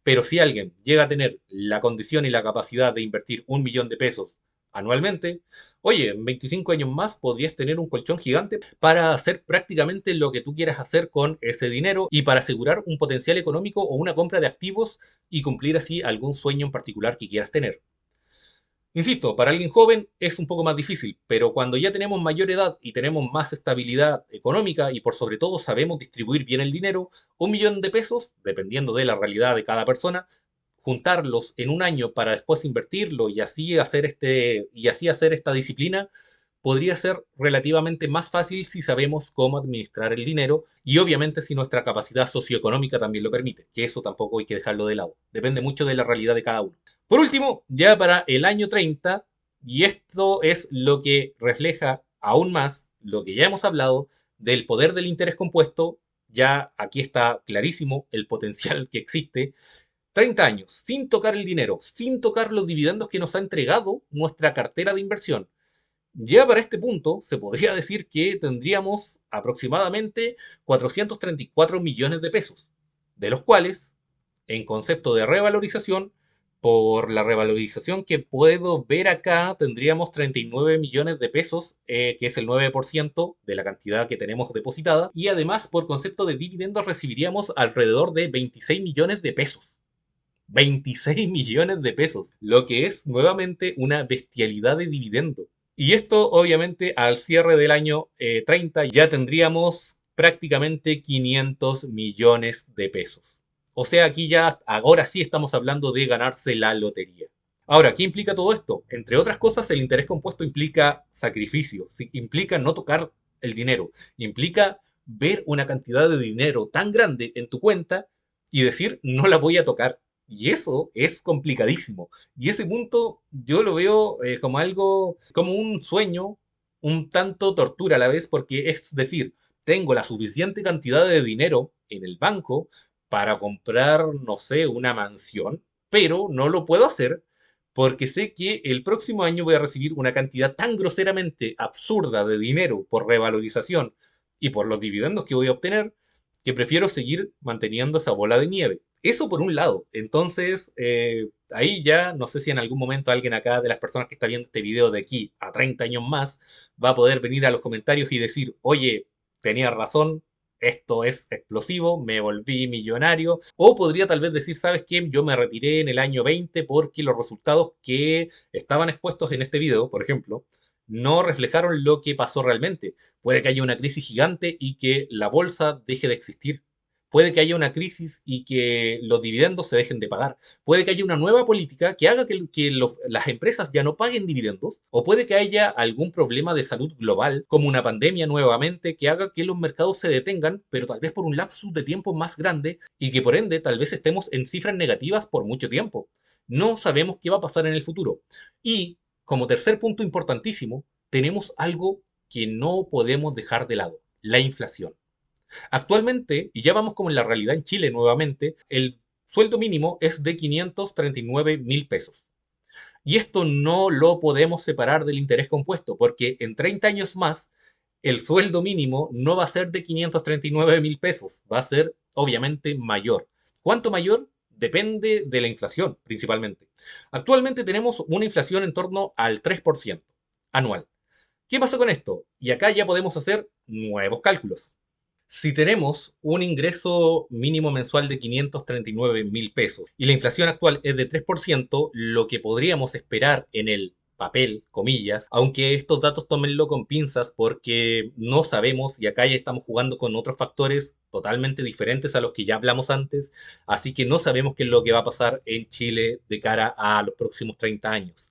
Speaker 1: Pero si alguien llega a tener la condición y la capacidad de invertir 1 millón de pesos anualmente, oye, en 25 años más podrías tener un colchón gigante para hacer prácticamente lo que tú quieras hacer con ese dinero y para asegurar un potencial económico o una compra de activos y cumplir así algún sueño en particular que quieras tener. Insisto, para alguien joven es un poco más difícil, pero cuando ya tenemos mayor edad y tenemos más estabilidad económica y por sobre todo sabemos distribuir bien el dinero, 1 millón de pesos, dependiendo de la realidad de cada persona, juntarlos en un año para después invertirlo y así hacer esta disciplina podría ser relativamente más fácil si sabemos cómo administrar el dinero y obviamente si nuestra capacidad socioeconómica también lo permite, que eso tampoco hay que dejarlo de lado. Depende mucho de la realidad de cada uno. Por último, ya para el año 30, y esto es lo que refleja aún más lo que ya hemos hablado del poder del interés compuesto, ya aquí está clarísimo el potencial que existe. 30 años, sin tocar el dinero, sin tocar los dividendos que nos ha entregado nuestra cartera de inversión. Ya para este punto, se podría decir que tendríamos aproximadamente 434 millones de pesos, de los cuales, en concepto de revalorización, por la revalorización que puedo ver acá, tendríamos 39 millones de pesos, que es el 9% de la cantidad que tenemos depositada, y además por concepto de dividendos recibiríamos alrededor de 26 millones de pesos. 26 millones de pesos, lo que es nuevamente una bestialidad de dividendo. Y esto obviamente al cierre del año 30 ya tendríamos prácticamente 500 millones de pesos. O sea, aquí ya, ahora sí estamos hablando de ganarse la lotería. Ahora, ¿qué implica todo esto? Entre otras cosas, el interés compuesto implica sacrificio, implica no tocar el dinero, implica ver una cantidad de dinero tan grande en tu cuenta y decir no la voy a tocar. Y eso es complicadísimo. Y ese punto yo lo veo como algo, como un sueño, un tanto tortura a la vez, porque es decir, tengo la suficiente cantidad de dinero en el banco para comprar, no sé, una mansión, pero no lo puedo hacer porque sé que el próximo año voy a recibir una cantidad tan groseramente absurda de dinero por revalorización y por los dividendos que voy a obtener, que prefiero seguir manteniendo esa bola de nieve. Eso por un lado. Entonces, ahí ya no sé si en algún momento alguien acá de las personas que está viendo este video de aquí a 30 años más va a poder venir a los comentarios y decir, oye, tenía razón, esto es explosivo, me volví millonario. O podría tal vez decir, ¿sabes qué? Yo me retiré en el año 20 porque los resultados que estaban expuestos en este video, por ejemplo, no reflejaron lo que pasó realmente. Puede que haya una crisis gigante y que la bolsa deje de existir. Puede que haya una crisis y que los dividendos se dejen de pagar. Puede que haya una nueva política que haga que las empresas ya no paguen dividendos. O puede que haya algún problema de salud global, como una pandemia nuevamente, que haga que los mercados se detengan, pero tal vez por un lapsus de tiempo más grande y que por ende tal vez estemos en cifras negativas por mucho tiempo. No sabemos qué va a pasar en el futuro. Y como tercer punto importantísimo, tenemos algo que no podemos dejar de lado, la inflación. Actualmente, y ya vamos como en la realidad en Chile nuevamente, el sueldo mínimo es de 539.000 pesos. Y esto no lo podemos separar del interés compuesto, porque en 30 años más, el sueldo mínimo no va a ser de 539.000 pesos, va a ser obviamente mayor. ¿Cuánto mayor? Depende de la inflación, principalmente. Actualmente tenemos una inflación en torno al 3% anual. ¿Qué pasa con esto? Y acá ya podemos hacer nuevos cálculos. Si tenemos un ingreso mínimo mensual de 539.000 pesos y la inflación actual es de 3%, lo que podríamos esperar en el papel, comillas, aunque estos datos tómenlo con pinzas porque no sabemos y acá ya estamos jugando con otros factores totalmente diferentes a los que ya hablamos antes, así que no sabemos qué es lo que va a pasar en Chile de cara a los próximos 30 años.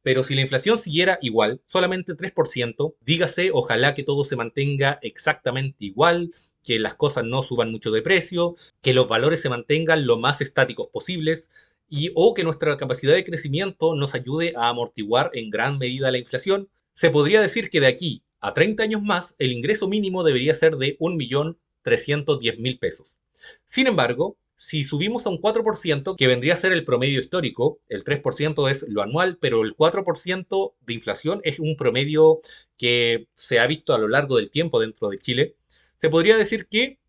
Speaker 1: Pero si la inflación siguiera igual, solamente 3%, dígase, ojalá que todo se mantenga exactamente igual, que las cosas no suban mucho de precio, que los valores se mantengan lo más estáticos posibles y o que nuestra capacidad de crecimiento nos ayude a amortiguar en gran medida la inflación, se podría decir que de aquí a 30 años más el ingreso mínimo debería ser de 1.310.000 pesos. Sin embargo, si subimos a un 4%, que vendría a ser el promedio histórico, el 3% es lo anual, pero el 4% de inflación es un promedio que se ha visto a lo largo del tiempo dentro de Chile, se podría decir que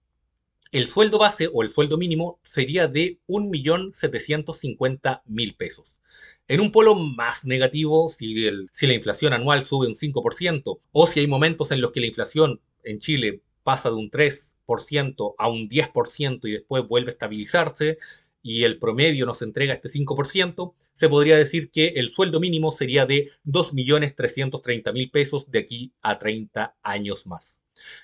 Speaker 1: el sueldo base o el sueldo mínimo sería de 1.750.000 pesos. En un polo más negativo, si la inflación anual sube un 5%, o si hay momentos en los que la inflación en Chile pasa de un 3% a un 10% y después vuelve a estabilizarse, y el promedio nos entrega este 5%, se podría decir que el sueldo mínimo sería de 2.330.000 pesos de aquí a 30 años más.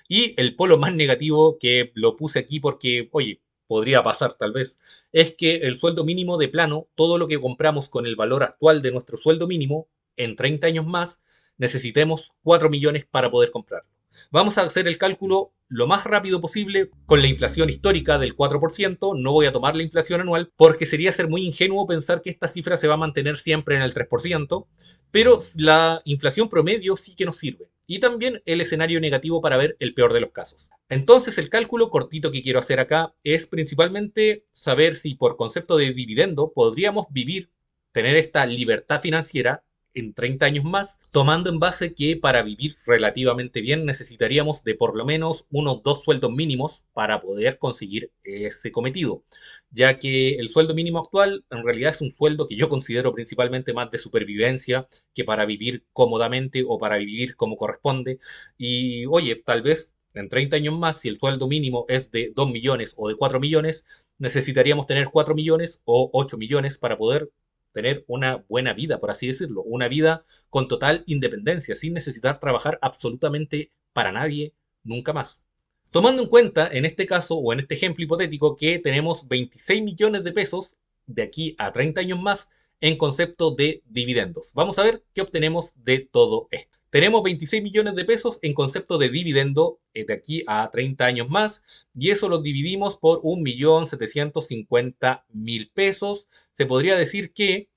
Speaker 1: Y el polo más negativo, que lo puse aquí porque, oye, podría pasar tal vez, es que el sueldo mínimo de plano, todo lo que compramos con el valor actual de nuestro sueldo mínimo, en 30 años más, necesitemos 4 millones para poder comprarlo. Vamos a hacer el cálculo lo más rápido posible con la inflación histórica del 4%. No voy a tomar la inflación anual porque sería ser muy ingenuo pensar que esta cifra se va a mantener siempre en el 3%, pero la inflación promedio sí que nos sirve. Y también el escenario negativo para ver el peor de los casos. Entonces el cálculo cortito que quiero hacer acá es principalmente saber si por concepto de dividendo podríamos vivir, tener esta libertad financiera en 30 años más, tomando en base que para vivir relativamente bien necesitaríamos de por lo menos unos 2 sueldos mínimos para poder conseguir ese cometido, ya que el sueldo mínimo actual en realidad es un sueldo que yo considero principalmente más de supervivencia que para vivir cómodamente o para vivir como corresponde. Y oye, tal vez en 30 años más, si el sueldo mínimo es de 2 millones o de 4 millones, necesitaríamos tener 4 millones o 8 millones para poder tener una buena vida, por así decirlo, una vida con total independencia, sin necesitar trabajar absolutamente para nadie nunca más. Tomando en cuenta, en este caso o en este ejemplo hipotético, que tenemos 26 millones de pesos de aquí a 30 años más en concepto de dividendos. Vamos a ver qué obtenemos de todo esto. Tenemos 26 millones de pesos en concepto de dividendo de aquí a 30 años más, y eso lo dividimos por 1.750.000 pesos. Se podría decir que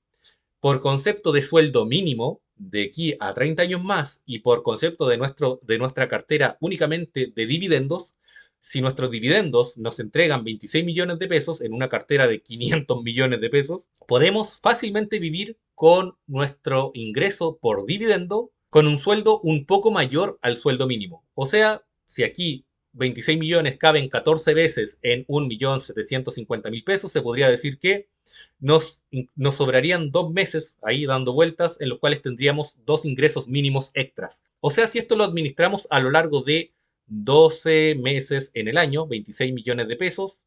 Speaker 1: por concepto de sueldo mínimo de aquí a 30 años más y por concepto de nuestra cartera únicamente de dividendos, si nuestros dividendos nos entregan 26 millones de pesos en una cartera de 500 millones de pesos, podemos fácilmente vivir con nuestro ingreso por dividendo con un sueldo un poco mayor al sueldo mínimo. O sea, si aquí 26 millones caben 14 veces en 1.750.000 pesos, se podría decir que nos sobrarían 2 meses ahí dando vueltas en los cuales tendríamos dos ingresos mínimos extras. O sea, si esto lo administramos a lo largo de 12 meses en el año, 26 millones de pesos,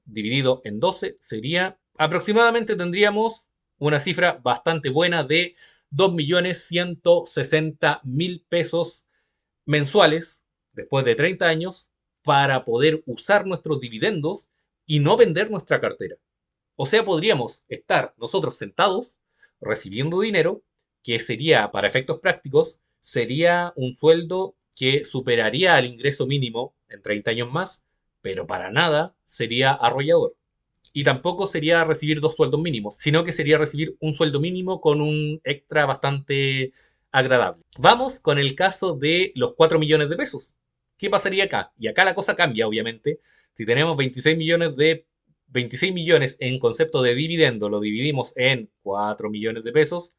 Speaker 1: dividido en 12, sería aproximadamente tendríamos una cifra bastante buena de 2.160.000 pesos mensuales después de 30 años para poder usar nuestros dividendos y no vender nuestra cartera. O sea, podríamos estar nosotros sentados recibiendo dinero que sería, para efectos prácticos, sería un sueldo que superaría al ingreso mínimo en 30 años más, pero para nada sería arrollador. Y tampoco sería recibir dos sueldos mínimos, sino que sería recibir un sueldo mínimo con un extra bastante agradable. Vamos con el caso de los 4 millones de pesos. ¿Qué pasaría acá? Y acá la cosa cambia, obviamente. Si tenemos 26 millones en concepto de dividendo, lo dividimos en 4 millones de pesos,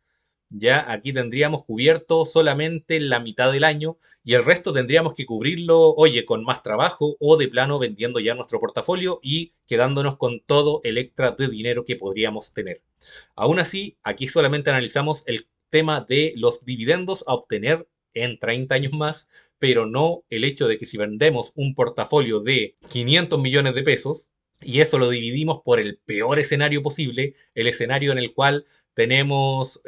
Speaker 1: ya aquí tendríamos cubierto solamente la mitad del año y el resto tendríamos que cubrirlo, oye, con más trabajo o de plano vendiendo ya nuestro portafolio y quedándonos con todo el extra de dinero que podríamos tener. Aún así, aquí solamente analizamos el tema de los dividendos a obtener en 30 años más, pero no el hecho de que si vendemos un portafolio de 500 millones de pesos, y eso lo dividimos por el peor escenario posible, el escenario en el cual tenemos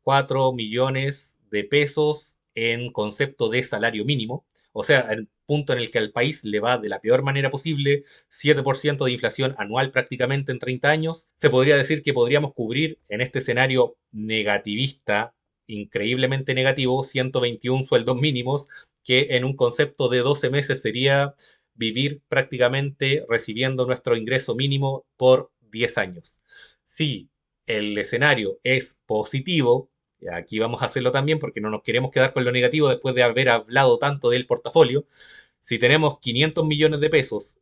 Speaker 1: 4 millones de pesos en concepto de salario mínimo, o sea, el punto en el que al país le va de la peor manera posible, 7% de inflación anual prácticamente en 30 años, se podría decir que podríamos cubrir en este escenario negativista, increíblemente negativo, 121 sueldos mínimos, que en un concepto de 12 meses sería vivir prácticamente recibiendo nuestro ingreso mínimo por 10 años. Si el escenario es positivo, aquí vamos a hacerlo también porque no nos queremos quedar con lo negativo después de haber hablado tanto del portafolio. Si tenemos 500 millones de pesos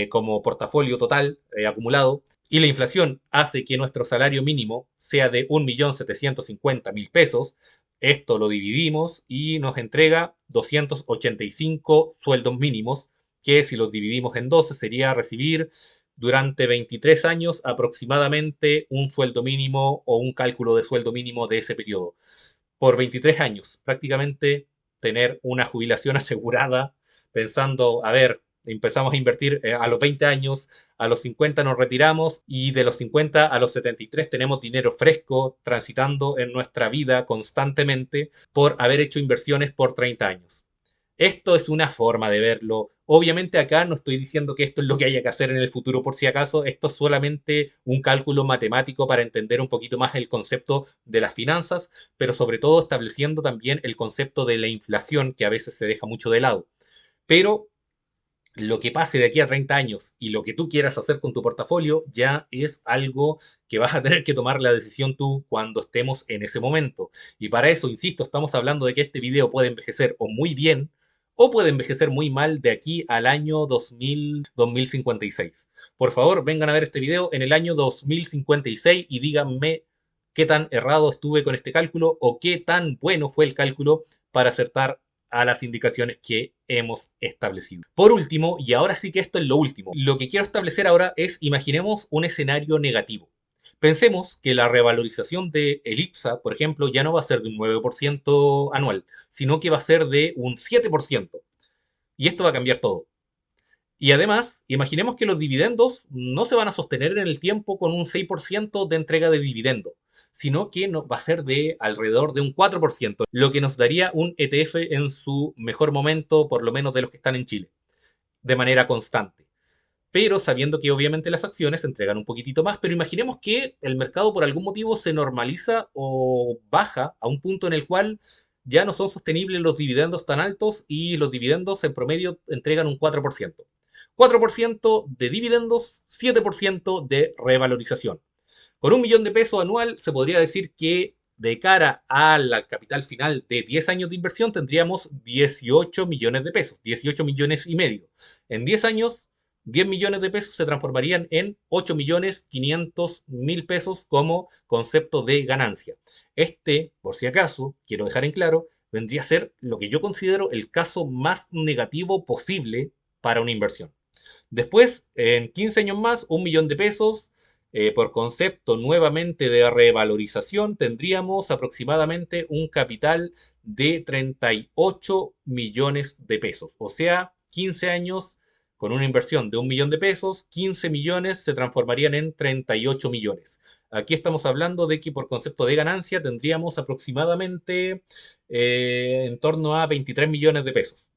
Speaker 1: como portafolio total acumulado y la inflación hace que nuestro salario mínimo sea de 1.750.000 pesos, esto lo dividimos y nos entrega 285 sueldos mínimos, que si los dividimos en 12 sería recibir durante 23 años aproximadamente un sueldo mínimo o un cálculo de sueldo mínimo de ese periodo. Por 23 años, prácticamente tener una jubilación asegurada, pensando, a ver, empezamos a invertir a los 20 años, a los 50 nos retiramos y de los 50 a los 73 tenemos dinero fresco transitando en nuestra vida constantemente por haber hecho inversiones por 30 años. Esto es una forma de verlo. Obviamente acá no estoy diciendo que esto es lo que haya que hacer en el futuro por si acaso. Esto es solamente un cálculo matemático para entender un poquito más el concepto de las finanzas, pero sobre todo estableciendo también el concepto de la inflación que a veces se deja mucho de lado. Pero lo que pase de aquí a 30 años y lo que tú quieras hacer con tu portafolio ya es algo que vas a tener que tomar la decisión tú cuando estemos en ese momento. Y para eso, insisto, estamos hablando de que este video puede envejecer o muy bien o puede envejecer muy mal de aquí al año 2056. Por favor, vengan a ver este video en el año 2056 y díganme qué tan errado estuve con este cálculo o qué tan bueno fue el cálculo para acertar a las indicaciones que hemos establecido. Por último, y ahora sí que esto es lo último, lo que quiero establecer ahora es, imaginemos un escenario negativo. Pensemos que la revalorización de el IPSA, por ejemplo, ya no va a ser de un 9% anual, sino que va a ser de un 7%. Y esto va a cambiar todo. Y además, imaginemos que los dividendos no se van a sostener en el tiempo con un 6% de entrega de dividendo, sino que va a ser de alrededor de un 4%, lo que nos daría un ETF en su mejor momento, por lo menos de los que están en Chile, de manera constante. Pero sabiendo que obviamente las acciones entregan un poquitito más, pero imaginemos que el mercado por algún motivo se normaliza o baja a un punto en el cual ya no son sostenibles los dividendos tan altos y los dividendos en promedio entregan un 4%. 4% de dividendos, 7% de revalorización. Con 1 millón de pesos anual se podría decir que de cara a la capital final de 10 años de inversión tendríamos 18 millones de pesos, 18 millones y medio. En 10 años, 10 millones de pesos se transformarían en 8 millones 500 mil pesos como concepto de ganancia. Este, por si acaso, quiero dejar en claro, vendría a ser lo que yo considero el caso más negativo posible para una inversión. Después, en 15 años más, 1 millón de pesos. Por concepto nuevamente de revalorización, tendríamos aproximadamente un capital de 38 millones de pesos. O sea, 15 años con una inversión de 1 millón de pesos, 15 millones se transformarían en 38 millones. Aquí estamos hablando de que por concepto de ganancia tendríamos aproximadamente en torno a 23 millones de pesos.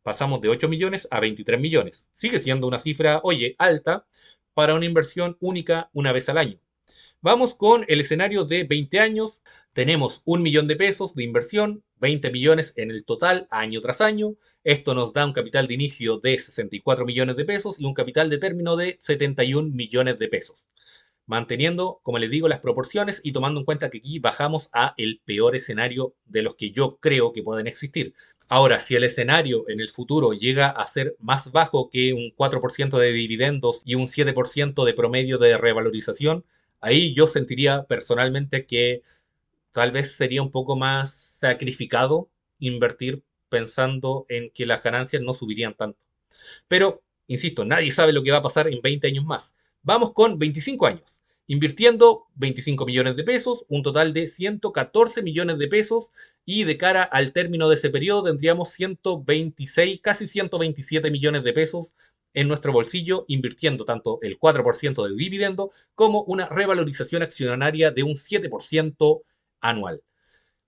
Speaker 1: Pasamos de 8 millones a 23 millones. Sigue siendo una cifra, oye, alta para una inversión única una vez al año. Vamos con el escenario de 20 años. Tenemos 1 millón de pesos de inversión, 20 millones en el total año tras año. Esto nos da un capital de inicio de 64 millones de pesos y un capital de término de 71 millones de pesos. Manteniendo, como les digo, las proporciones y tomando en cuenta que aquí bajamos a el peor escenario de los que yo creo que pueden existir. Ahora, si el escenario en el futuro llega a ser más bajo que un 4% de dividendos y un 7% de promedio de revalorización, ahí yo sentiría personalmente que tal vez sería un poco más sacrificado invertir pensando en que las ganancias no subirían tanto. Pero, insisto, nadie sabe lo que va a pasar en 20 años más. Vamos con 25 años. Invirtiendo 25 millones de pesos, un total de 114 millones de pesos y de cara al término de ese periodo tendríamos 126, casi 127 millones de pesos en nuestro bolsillo, invirtiendo tanto el 4% del dividendo como una revalorización accionaria de un 7% anual.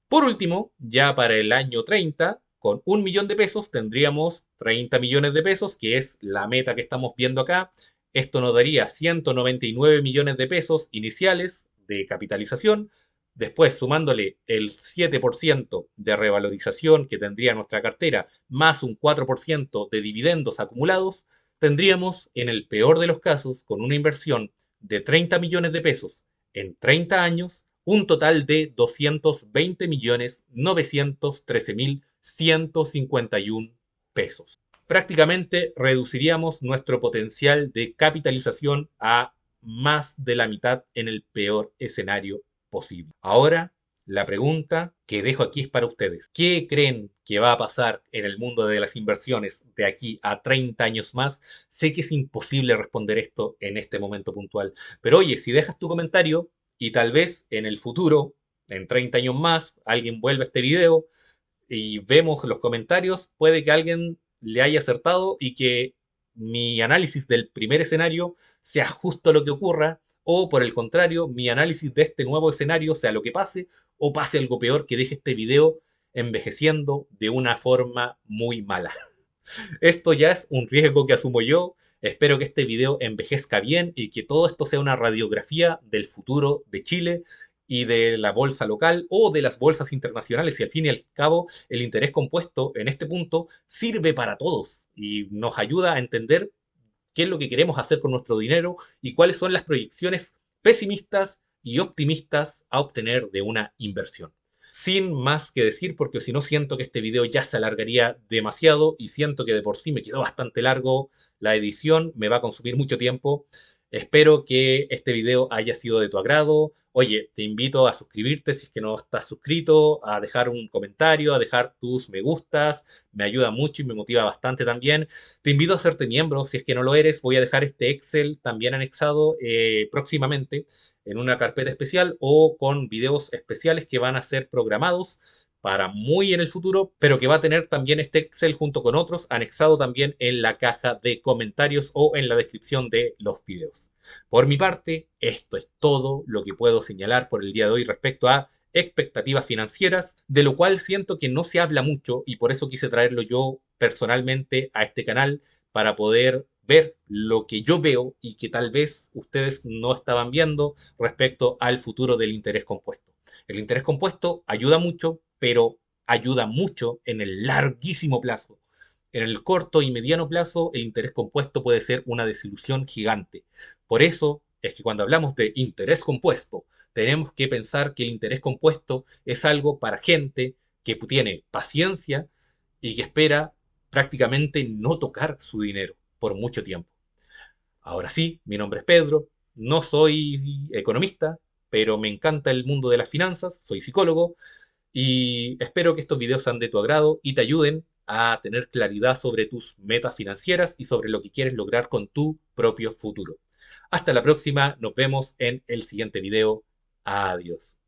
Speaker 1: Por último, ya para el año 30, con 1 millón de pesos tendríamos 30 millones de pesos, que es la meta que estamos viendo acá. Esto nos daría 199 millones de pesos iniciales de capitalización. Después, sumándole el 7% de revalorización que tendría nuestra cartera, más un 4% de dividendos acumulados, tendríamos, en el peor de los casos, con una inversión de 30 millones de pesos en 30 años, un total de 220.913.151 pesos. Prácticamente reduciríamos nuestro potencial de capitalización a más de la mitad en el peor escenario posible. Ahora, la pregunta que dejo aquí es para ustedes. ¿Qué creen que va a pasar en el mundo de las inversiones de aquí a 30 años más? Sé que es imposible responder esto en este momento puntual, pero oye, si dejas tu comentario y tal vez en el futuro, en 30 años más, alguien vuelva a este video y vemos los comentarios, puede que alguien le haya acertado y que mi análisis del primer escenario sea justo lo que ocurra, o por el contrario, mi análisis de este nuevo escenario sea lo que pase, o pase algo peor que deje este video envejeciendo de una forma muy mala. Esto ya es un riesgo que asumo yo. Espero que este video envejezca bien y que todo esto sea una radiografía del futuro de Chile y de la bolsa local o de las bolsas internacionales. Y al fin y al cabo, el interés compuesto en este punto sirve para todos y nos ayuda a entender qué es lo que queremos hacer con nuestro dinero y cuáles son las proyecciones pesimistas y optimistas a obtener de una inversión. Sin más que decir, porque si no siento que este video ya se alargaría demasiado y siento que de por sí me quedó bastante largo la edición, me va a consumir mucho tiempo. Espero que este video haya sido de tu agrado. Oye, te invito a suscribirte si es que no estás suscrito, a dejar un comentario, a dejar tus me gustas. Me ayuda mucho y me motiva bastante también. Te invito a hacerte miembro si es que no lo eres. Voy a dejar este Excel también anexado próximamente en una carpeta especial o con videos especiales que van a ser programados para muy en el futuro, pero que va a tener también este Excel junto con otros anexado también en la caja de comentarios o en la descripción de los videos. Por mi parte, esto es todo lo que puedo señalar por el día de hoy respecto a expectativas financieras, de lo cual siento que no se habla mucho y por eso quise traerlo yo personalmente a este canal para poder ver lo que yo veo y que tal vez ustedes no estaban viendo respecto al futuro del interés compuesto. El interés compuesto ayuda mucho, pero ayuda mucho en el larguísimo plazo. En el corto y mediano plazo, el interés compuesto puede ser una desilusión gigante. Por eso es que cuando hablamos de interés compuesto, tenemos que pensar que el interés compuesto es algo para gente que tiene paciencia y que espera prácticamente no tocar su dinero por mucho tiempo. Ahora sí, mi nombre es Pedro, no soy economista, pero me encanta el mundo de las finanzas, soy psicólogo y espero que estos videos sean de tu agrado y te ayuden a tener claridad sobre tus metas financieras y sobre lo que quieres lograr con tu propio futuro. Hasta la próxima, nos vemos en el siguiente video. Adiós.